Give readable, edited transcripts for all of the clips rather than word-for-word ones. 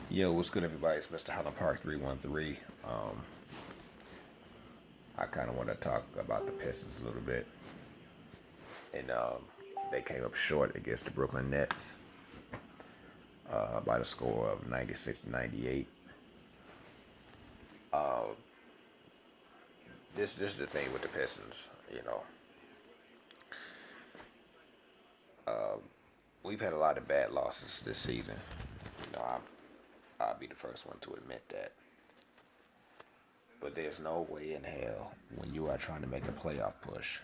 Yo, what's good, everybody? It's Mr. Holland Park 313. I kind of want to talk about the Pistons a little bit. And they came up short against the Brooklyn Nets by the score of 96 to 98. This is the thing with the Pistons. We've had a lot of bad losses this season. I'll be the first one to admit that. But there's no way in hell when you are trying to make a playoff push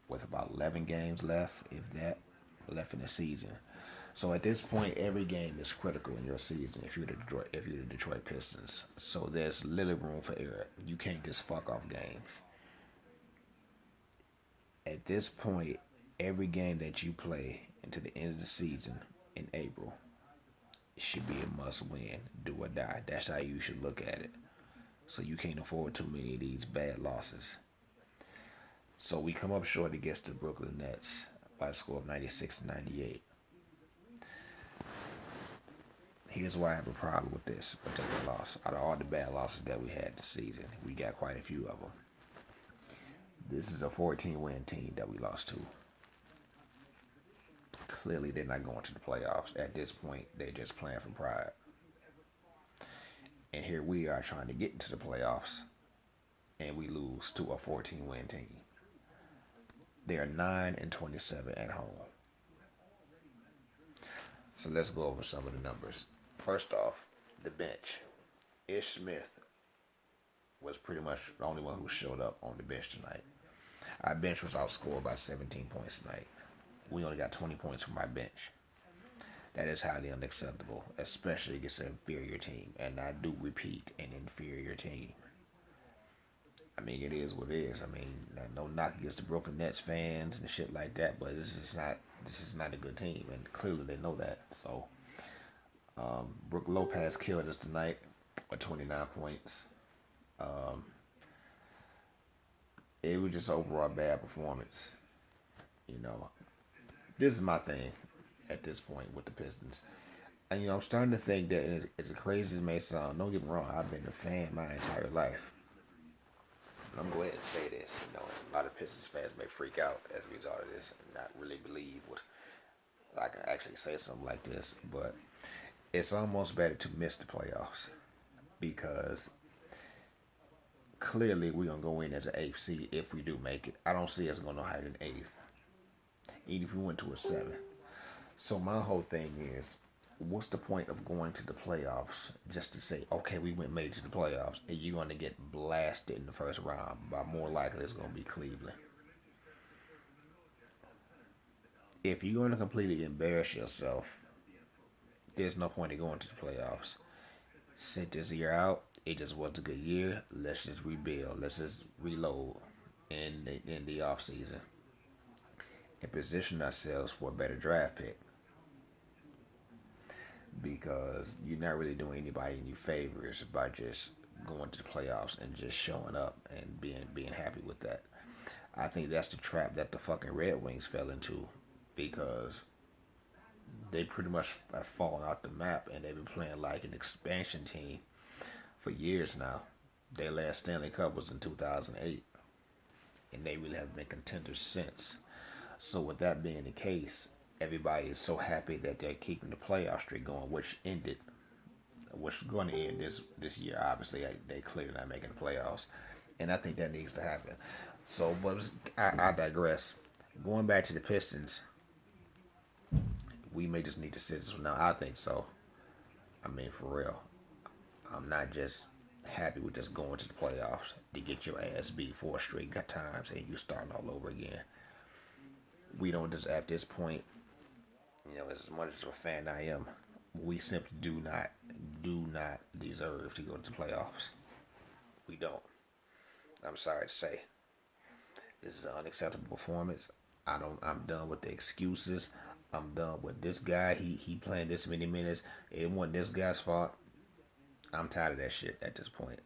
with about 11 games left, if that, left in the season. So at this point, every game is critical in your season if you're the Detroit Pistons. So there's little room for error. You can't just fuck off games. At this point, every game that you play into the end of the season in April, it should be a must win, do or die. That's how you should look at it. So you can't afford too many of these bad losses. So we come up short against the Brooklyn Nets by a score of 96 to 98. Here's why I have a problem with this particular loss. Out of all the bad losses that we had this season, we got quite a few of them. This is a 14-win team that we lost to. Clearly, they're not going to the playoffs. At this point, they're just playing for pride. And here we are trying to get into the playoffs, and we lose to a 14-win team. They are 9-27 at home. So let's go over some of the numbers. First off, the bench. Ish Smith was pretty much the only one who showed up on the bench tonight. Our bench was outscored by 17 points tonight. We only got 20 points from our bench. That is highly unacceptable, especially against an inferior team. And I do repeat, an inferior team. I mean, it is what it is. I mean, no knock against the Brooklyn Nets fans and shit like that, but this is not a good team, and clearly they know that. So, Brook Lopez killed us tonight with 29 points. It was just overall bad performance. You know, this is my thing at this point with the Pistons. And, I'm starting to think that as crazy as it may sound, don't get me wrong, I've been a fan my entire life. But I'm going to go ahead and say this. A lot of Pistons fans may freak out as a result of this and not really believe what I can actually say something like this. But it's almost better to miss the playoffs because clearly we're going to go in as an eighth seed if we do make it. I don't see us going no higher than eighth, even if we went to a seven. So my whole thing is, what's the point of going to the playoffs just to say, okay, we made it to the playoffs, and you're going to get blasted in the first round by more likely it's going to be Cleveland. If you're going to completely embarrass yourself, there's no point in going to the playoffs. Sit this year out. It just was a good year. Let's just rebuild. Let's just reload in the off season and position ourselves for a better draft pick. Because you're not really doing anybody any favors by just going to the playoffs and just showing up and being happy with that. I think that's the trap that the fucking Red Wings fell into because they pretty much have fallen out the map and they've been playing like an expansion team for years now. Their last Stanley Cup was in 2008 and they really haven't been contenders since. So with that being the case, everybody is so happy that they're keeping the playoff streak going, which is going to end this year. Obviously, they clearly not making the playoffs, and I think that needs to happen. So, but I digress. Going back to the Pistons, we may just need to sit this one out. I think so. I mean, for real, I'm not just happy with just going to the playoffs to get your ass beat four straight times and you starting all over again. We don't just at this point, as much as a fan I am, we simply do not deserve to go to the playoffs. We don't. I'm sorry to say. This is an unacceptable performance. I'm done with the excuses. I'm done with this guy. He playing this many minutes. It wasn't this guy's fault. I'm tired of that shit at this point.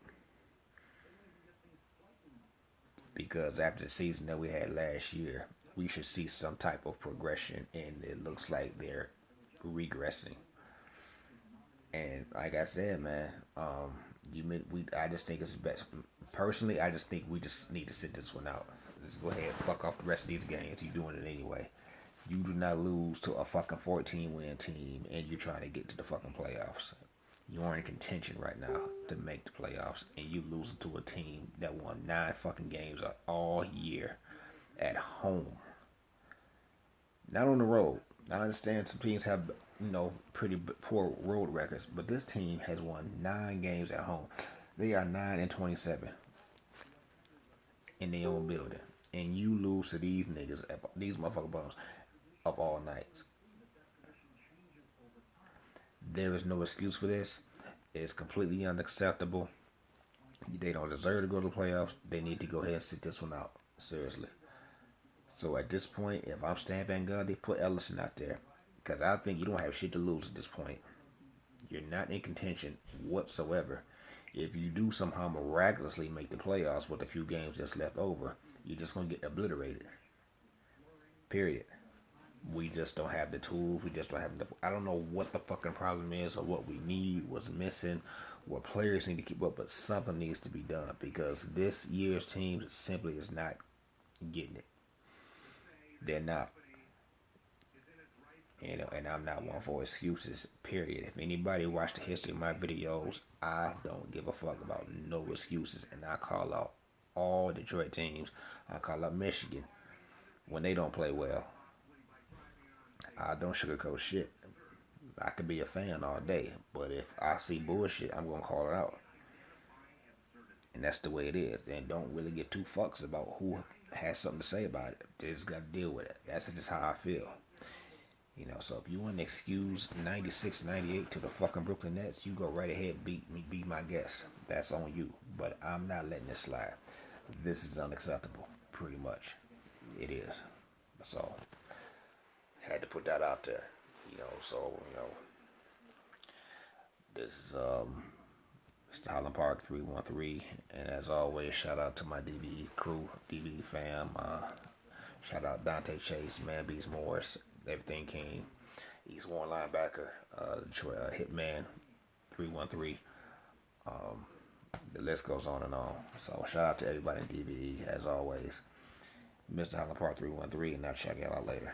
Because after the season that we had last year, we should see some type of progression, and it looks like they're regressing. And like I said, man, I just think it's best. Personally, I just think we just need to sit this one out. Just go ahead, fuck off the rest of these games. You doing it anyway. You do not lose to a fucking 14-win team, and you're trying to get to the fucking playoffs. You are in contention right now to make the playoffs, and you lose to a team that won 9 fucking games all year at home, not on the road. I understand some teams have pretty poor road records, but this team has won 9 games at home. They are 9-27 in their own building, and you lose to these niggas, these motherfucking bums, of all nights. There is no excuse for this. It's completely unacceptable. They don't deserve to go to the playoffs. They need to go ahead and sit this one out. Seriously. So at this point, if I'm Stan Van Gundy, put Ellison out there. Because I think you don't have shit to lose at this point. You're not in contention whatsoever. If you do somehow miraculously make the playoffs with a few games that's left over, you're just going to get obliterated. Period. We just don't have the tools. We just don't have the. I don't know what the fucking problem is or what we need, what's missing, what players need to keep up, but something needs to be done because this year's team simply is not getting it. They're not. And I'm not one for excuses, period. If anybody watched the history of my videos, I don't give a fuck about no excuses. And I call out all Detroit teams. I call out Michigan when they don't play well. I don't sugarcoat shit. I could be a fan all day, but if I see bullshit, I'm gonna call it out. And that's the way it is. And don't really get too fucks about who has something to say about it. They just gotta deal with it. That's just how I feel. So if you want to excuse 96, 98 to the fucking Brooklyn Nets, you go right ahead, be my guest. That's on you. But I'm not letting this slide. This is unacceptable, pretty much. It is. So had to put that out there. This is Mr. Holland Park 313, and as always, shout out to my DVD crew, DVD fam. Shout out Dante Chase, Man Beast Morris, Everything King, East Warren linebacker, Detroit Hitman 313. The list goes on and on. So shout out to everybody in DVD as always. Mr. Holland Park 313, and I'll check y'all out later.